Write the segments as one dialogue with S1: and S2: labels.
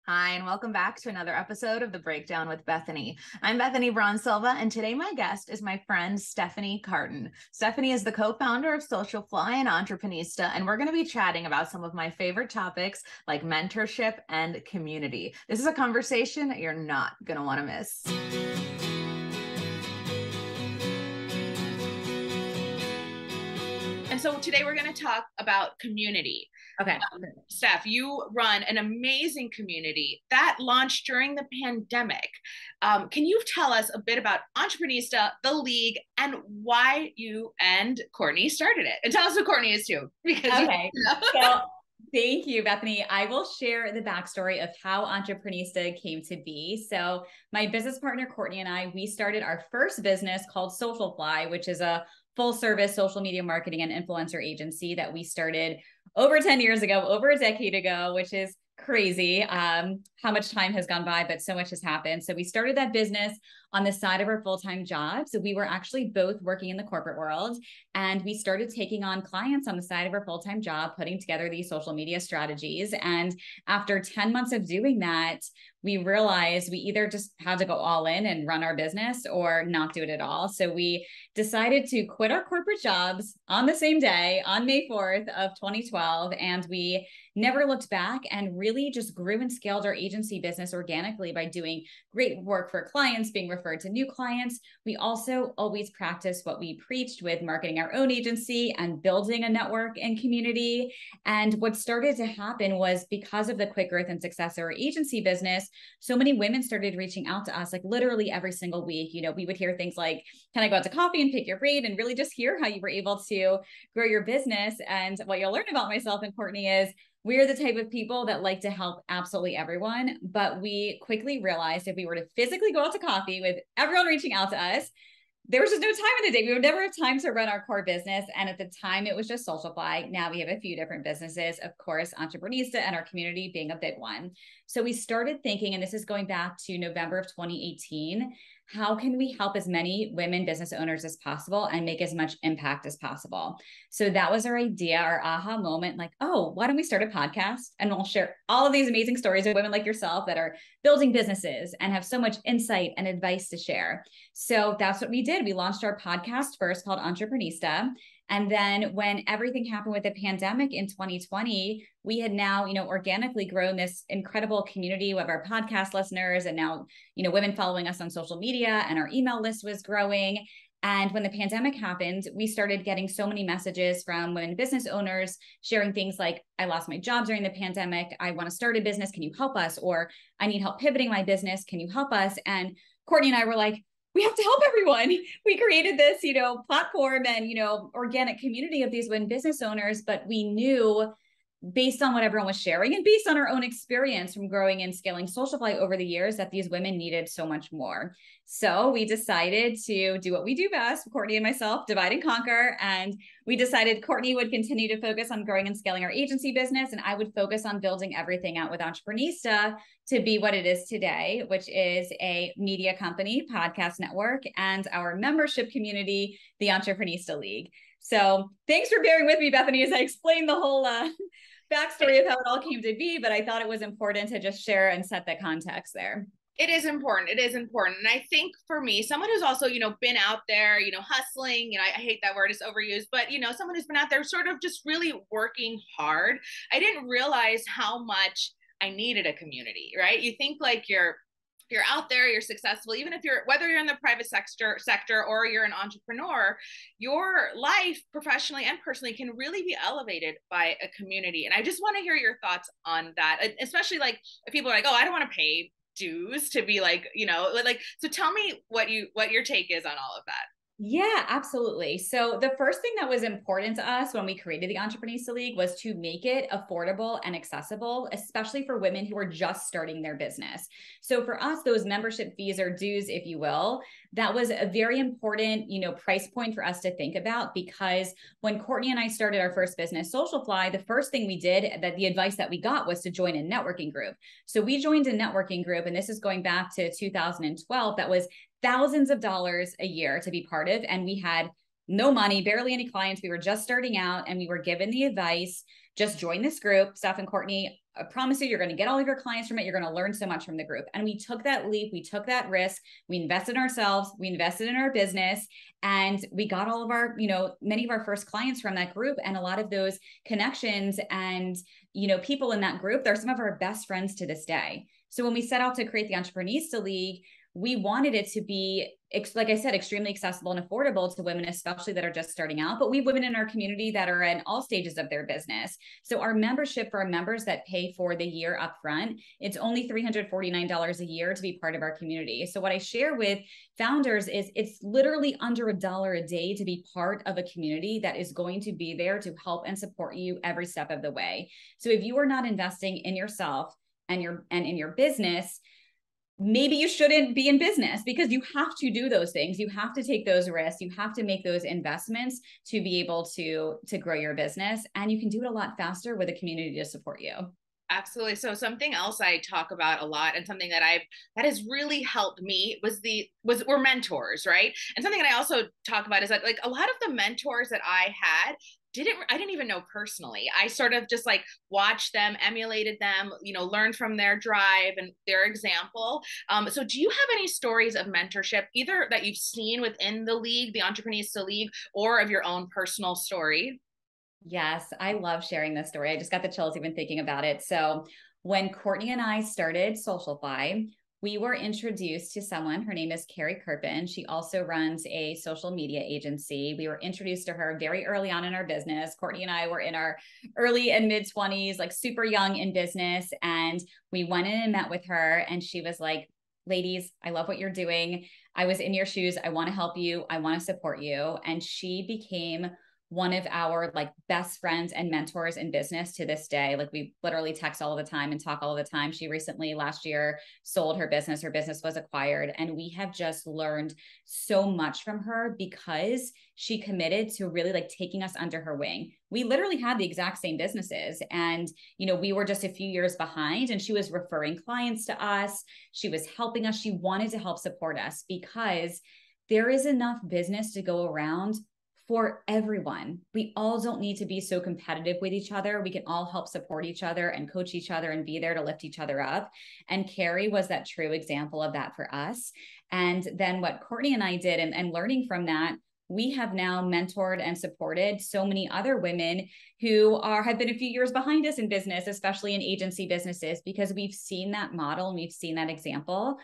S1: Hi, and welcome back to another episode of the Breakdown with Bethany. I'm Bethany Braun Silva, and today my guest is my friend Stephanie Cartin. Stephanie is the co-founder of Socialfly and Entreprenista, and we're going to be chatting about some of my favorite topics like mentorship and community. This is a conversation that you're not going to want to miss.
S2: And so today we're going to talk about community.
S1: Okay.
S2: Steph, you run an amazing community that launched during the pandemic. Can you tell us a bit about Entreprenista, the league, and why you and Courtney started it? And tell us who Courtney is too. Because
S3: So thank you, Bethany. I will share the backstory of how Entreprenista came to be. So my business partner, Courtney, and I, we started our first business called Socialfly, which is a full service social media marketing and influencer agency that we started over 10 years ago, over a decade ago, which is crazy how much time has gone by, but so much has happened. So we started that business on the side of our full-time jobs. So we were actually both working in the corporate world, and we started taking on clients on the side of our full-time job, putting together these social media strategies. And after 10 months of doing that, we realized we either just had to go all in and run our business or not do it at all. So we decided to quit our corporate jobs on the same day, on May 4th of 2012. And we never looked back and really just grew and scaled our agency business organically by doing great work for clients, being referred to new clients. We also always practiced what we preached with marketing our own agency and building a network and community. And what started to happen was, because of the quick growth and success of our agency business, so many women started reaching out to us, like literally every single week. You know, we would hear things like, can I go out to coffee and pick your brain, and really just hear how you were able to grow your business. And what you'll learn about myself and Courtney is we're the type of people that like to help absolutely everyone. But we quickly realized if we were to physically go out to coffee with everyone reaching out to us, there was just no time in the day. We would never have time to run our core business. And at the time, it was just Socialfly. Now we have a few different businesses, of course, Entreprenista and our community being a big one. So we started thinking, and this is going back to November of 2018, how can we help as many women business owners as possible and make as much impact as possible? So that was our idea, our aha moment, like, oh, why don't we start a podcast? And we'll share all of these amazing stories of women like yourself that are building businesses and have so much insight and advice to share. So that's what we did. We launched our podcast first called Entreprenista. And then when everything happened with the pandemic in 2020, we had now, organically grown this incredible community of our podcast listeners, and now, women following us on social media, and our email list was growing. And when the pandemic happened, we started getting so many messages from women business owners sharing things like, I lost my job during the pandemic. I want to start a business. Can you help us? Or I need help pivoting my business. Can you help us? And Courtney and I were like, we have to help everyone. We created this, platform and, organic community of these women business owners, but we knew, based on what everyone was sharing and based on our own experience from growing and scaling Socialfly over the years, that these women needed so much more. So we decided to do what we do best, Courtney and myself, divide and conquer. And we decided Courtney would continue to focus on growing and scaling our agency business, and I would focus on building everything out with Entreprenista to be what it is today, which is a media company, podcast network, and our membership community, the Entreprenista League. So thanks for bearing with me, Bethany, as I explain the whole backstory of how it all came to be, but I thought it was important to just share and set the context there.
S2: It is important. It is important. And I think for me, someone who's also, been out there, hustling, I hate that word, it's overused, but, someone who's been out there sort of just really working hard. I didn't realize how much I needed a community, right? You think like you're out there, you're successful, even if whether you're in the private sector or you're an entrepreneur, your life professionally and personally can really be elevated by a community. And I just want to hear your thoughts on that, especially like if people are like, oh, I don't want to pay dues to be like, so tell me what your take is on all of that.
S3: Yeah, absolutely. So the first thing that was important to us when we created the Entreprenista League was to make it affordable and accessible, especially for women who are just starting their business. So for us, those membership fees or dues, if you will, that was a very important, price point for us to think about, because when Courtney and I started our first business, Socialfly, the first thing we did, that the advice that we got was to join a networking group. So we joined a networking group, and this is going back to 2012, that was thousands of dollars a year to be part of. And we had no money, barely any clients. We were just starting out, and we were given the advice, just join this group. Steph and Courtney I promise you, you're going to get all of your clients from it. You're going to learn so much from the group. And we took that leap. We took that risk. We invested in ourselves. We invested in our business, and we got all of our, many of our first clients from that group. And a lot of those connections and, people in that group, they're some of our best friends to this day. So when we set out to create the Entreprenista League, we wanted it to be, like I said, extremely accessible and affordable to women, especially that are just starting out. But we have women in our community that are in all stages of their business. So our membership for our members that pay for the year upfront, it's only $349 a year to be part of our community. So what I share with founders is it's literally under $1 a day to be part of a community that is going to be there to help and support you every step of the way. So if you are not investing in yourself and in your business, maybe you shouldn't be in business, because you have to do those things. You have to take those risks. You have to make those investments to be able to grow your business. And you can do it a lot faster with a community to support you.
S2: Absolutely. So something else I talk about a lot, and something that has really helped me were mentors, right? And something that I also talk about is that, like, a lot of the mentors that I had, I didn't even know personally. I sort of just like watched them, emulated them, learned from their drive and their example. So do you have any stories of mentorship, either that you've seen within the league, the Entreprenista League, or of your own personal story?
S3: Yes, I love sharing this story. I just got the chills even thinking about it. So when Courtney and I started Socialfly, we were introduced to someone. Her name is Cartin. She also runs a social media agency. We were introduced to her very early on in our business. Courtney and I were in our early and mid 20s, like super young in business. And we went in and met with her, and she was like, ladies, I love what you're doing. I was in your shoes. I want to help you. I want to support you. And she became one of our like best friends and mentors in business to this day. Like, we literally text all the time and talk all the time. She recently last year sold her business. Her business was acquired, and we have just learned so much from her because she committed to really like taking us under her wing. We literally had the exact same businesses, and we were just a few years behind, and she was referring clients to us. She was helping us. She wanted to help support us because there is enough business to go around for everyone. We all don't need to be so competitive with each other. We can all help support each other and coach each other and be there to lift each other up. And Carrie was that true example of that for us. And then what Courtney and I did, and learning from that, we have now mentored and supported so many other women who have been a few years behind us in business, especially in agency businesses, because we've seen that model and we've seen that example.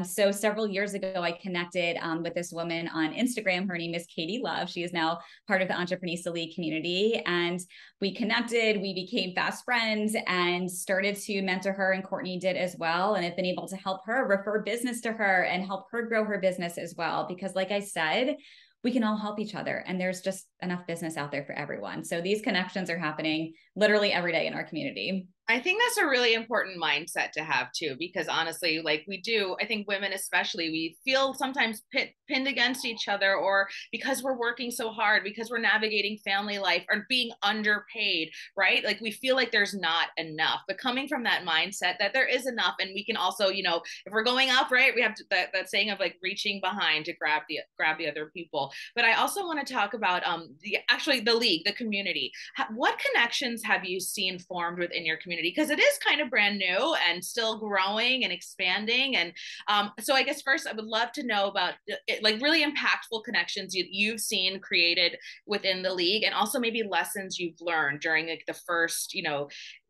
S3: So several years ago, I connected with this woman on Instagram. Her name is Katie Love. She is now part of the Entreprenista League community. And we connected, we became fast friends and started to mentor her, and Courtney did as well. And I've been able to help her refer business to her and help her grow her business as well. Because like I said, we can all help each other, and there's just enough business out there for everyone. So these connections are happening literally every day in our community.
S2: I think that's a really important mindset to have too, because honestly, like I think women especially, we feel sometimes pinned against each other, or because we're working so hard, because we're navigating family life or being underpaid, right? Like we feel like there's not enough, but coming from that mindset that there is enough, and we can also, if we're going up, right, we have to, that saying of like reaching behind to grab the other people. But I also want to talk about the league, the community. What connections have you seen formed within your community? Because it is kind of brand new and still growing and expanding. And so I guess first I would love to know about like really impactful connections you've seen created within the league, and also maybe lessons you've learned during like the first,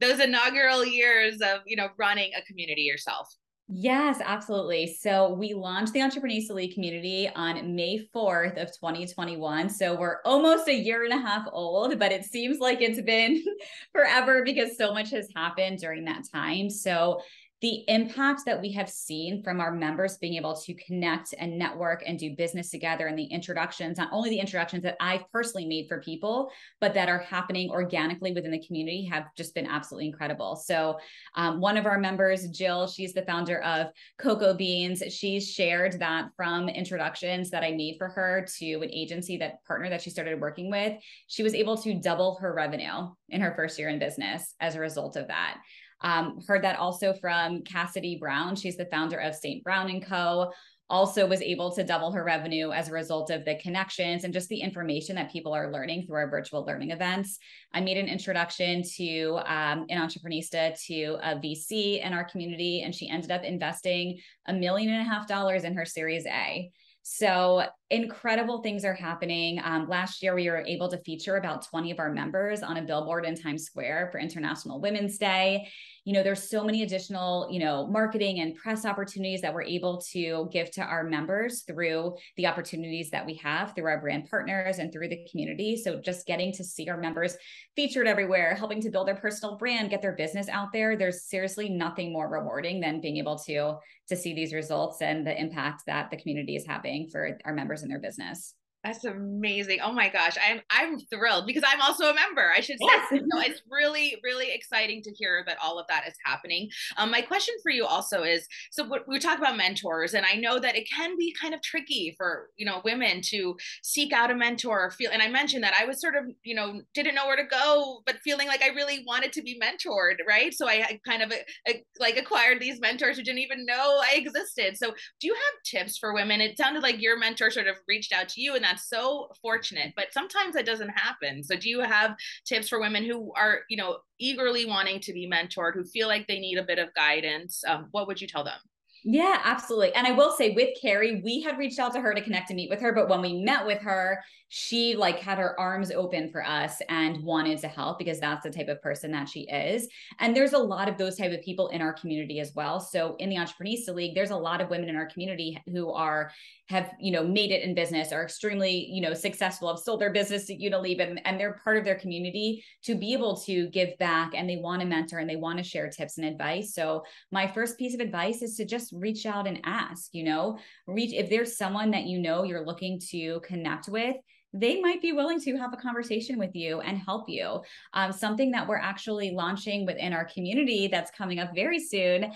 S2: those inaugural years of, running a community yourself.
S3: Yes, absolutely. So we launched the Entreprenista League community on May 4th of 2021. So we're almost a year and a half old, but it seems like it's been forever because so much has happened during that time. So the impact that we have seen from our members being able to connect and network and do business together, and the introductions, not only the introductions that I've personally made for people, but that are happening organically within the community, have just been absolutely incredible. So one of our members, Jill, she's the founder of Cocoa Beans. She's shared that from introductions that I made for her to an agency partner that she started working with, she was able to double her revenue in her first year in business as a result of that. Heard that also from Cassidy Brown. She's the founder of St. Brown & Co. also was able to double her revenue as a result of the connections and just the information that people are learning through our virtual learning events. I made an introduction to an Entreprenista to a VC in our community, and she ended up investing $1.5 million in her Series A. So incredible things are happening. Last year, we were able to feature about 20 of our members on a billboard in Times Square for International Women's Day. There's so many additional, marketing and press opportunities that we're able to give to our members through the opportunities that we have through our brand partners and through the community. So just getting to see our members featured everywhere, helping to build their personal brand, get their business out there. There's seriously nothing more rewarding than being able to see these results and the impact that the community is having for our members and their business.
S2: That's amazing. Oh my gosh. I'm thrilled because I'm also a member, I should say.
S3: Yes.
S2: It's really, really exciting to hear that all of that is happening. My question for you also is, so we talk about mentors, and I know that it can be kind of tricky for, women to seek out a mentor, and I mentioned that I was sort of, didn't know where to go, but feeling like I really wanted to be mentored, right? So I kind of like acquired these mentors who didn't even know I existed. So do you have tips for women? It sounded like your mentor sort of reached out to you, and that's so fortunate, but sometimes that doesn't happen. So do you have tips for women who are, eagerly wanting to be mentored, who feel like they need a bit of guidance? What would you tell them?
S3: Yeah, absolutely. And I will say with Carrie, we had reached out to her to connect and meet with her, but when we met with her, she had her arms open for us and wanted to help because that's the type of person that she is. And there's a lot of those type of people in our community as well. So in the Entreprenista League, there's a lot of women in our community who have made it in business, are extremely, successful, have sold their business to Unilever, and they're part of their community to be able to give back, and they want to mentor and they want to share tips and advice. So my first piece of advice is to just reach out and ask, if there's someone that you're looking to connect with, they might be willing to have a conversation with you and help you. Something that we're actually launching within our community that's coming up very soon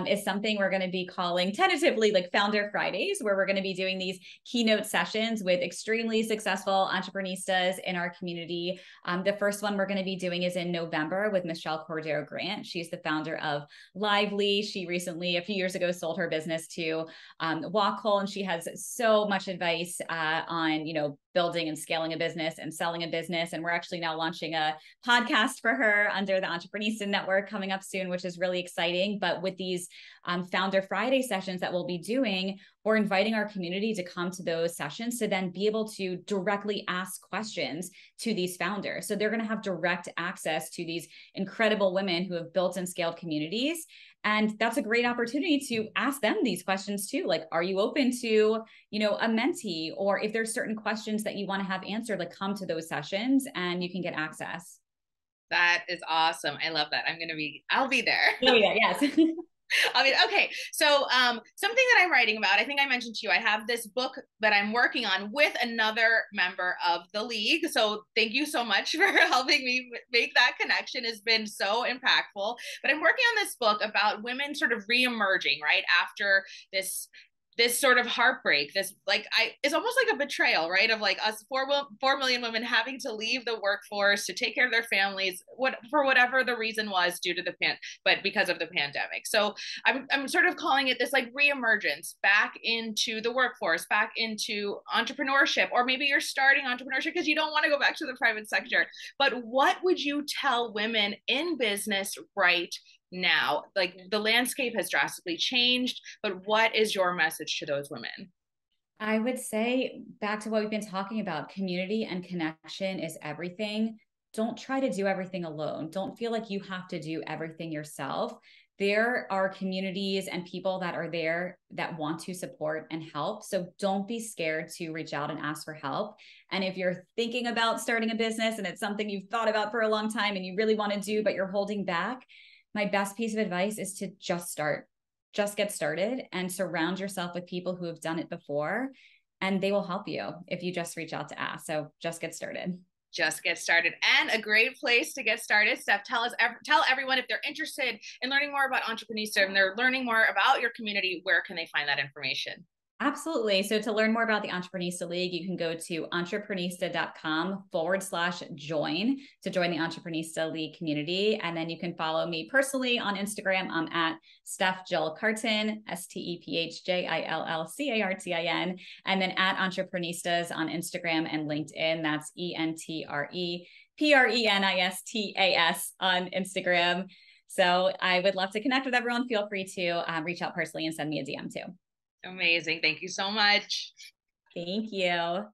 S3: is something we're going to be calling tentatively Founder Fridays, where we're going to be doing these keynote sessions with extremely successful entreprenistas in our community. The first one we're going to be doing is in November with Michelle Cordero Grant. She's the founder of Lively. She recently, a few years ago, sold her business to Walkhole, and she has so much advice on, building and scaling a business and selling a business. And we're actually now launching a podcast for her under the Entreprenista Network coming up soon, which is really exciting. But with these Founder Friday sessions that we'll be doing, we're inviting our community to come to those sessions to then be able to directly ask questions to these founders. So they're going to have direct access to these incredible women who have built and scaled communities. And that's a great opportunity to ask them these questions too. Are you open to, a mentee? Or if there's certain questions that you want to have answered, come to those sessions and you can get access.
S2: That is awesome. I love that. I'll be there.
S3: Oh yeah, yes.
S2: Okay. So something that I'm writing about, I think I mentioned to you, I have this book that I'm working on with another member of the league. So thank you so much for helping me make that connection. It's been so impactful. But I'm working on this book about women sort of reemerging, right, after this sort of heartbreak, it's almost like a betrayal, right? Of us 4 million women having to leave the workforce to take care of their families, for whatever the reason was due to but because of the pandemic. So I'm sort of calling it this reemergence back into the workforce, back into entrepreneurship, or maybe you're starting entrepreneurship because you don't want to go back to the private sector. But what would you tell women in business right now? The landscape has drastically changed, but what is your message to those women?
S3: I would say, back to what we've been talking about, community and connection is everything. Don't try to do everything alone. Don't feel like you have to do everything yourself. There are communities and people that are there that want to support and help. So don't be scared to reach out and ask for help. And if you're thinking about starting a business and it's something you've thought about for a long time and you really want to do, but you're holding back, my best piece of advice is to just start. Just get started and surround yourself with people who have done it before, and they will help you if you just reach out to ask. So just get started.
S2: Just get started. And a great place to get started, Steph, tell everyone, if they're interested in learning more about Entreprenista and they're learning more about your community, where can they find that information?
S3: Absolutely. So to learn more about the Entreprenista League, you can go to entreprenista.com/join to join the Entreprenista League community. And then you can follow me personally on Instagram. I'm at Steph Jill Cartin, STEPHJILLCARTIN, and then at Entreprenistas on Instagram and LinkedIn. That's ENTREPRENISTAS on Instagram. So I would love to connect with everyone. Feel free to reach out personally and send me a DM too.
S2: Amazing. Thank you so much.
S3: Thank you.